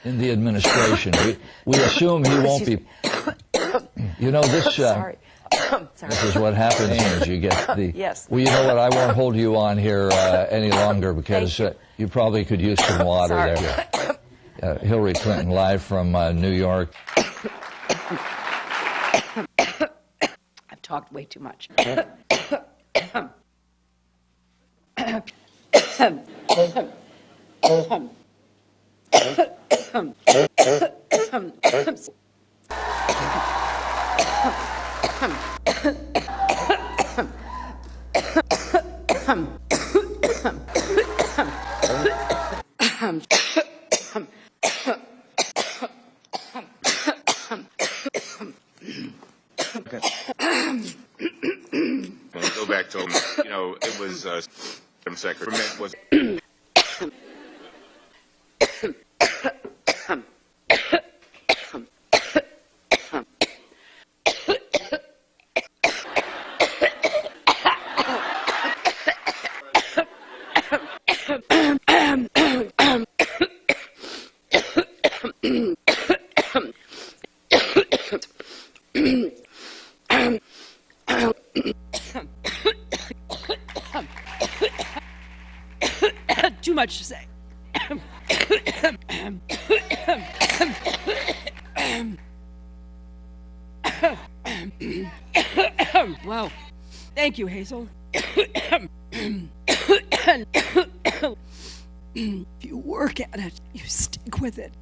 in the administration. We assume he won't be. You know, this. Sorry. This is what happens as you get the. Yes. Well, you know what? I won't hold you on here any longer because you probably could use some water there. Hillary Clinton live from New York. I've talked way too much. Go back to, you know, it was secretary was. Too much to say. Wow. Thank you, Hazel. If you work at it, you stick with it.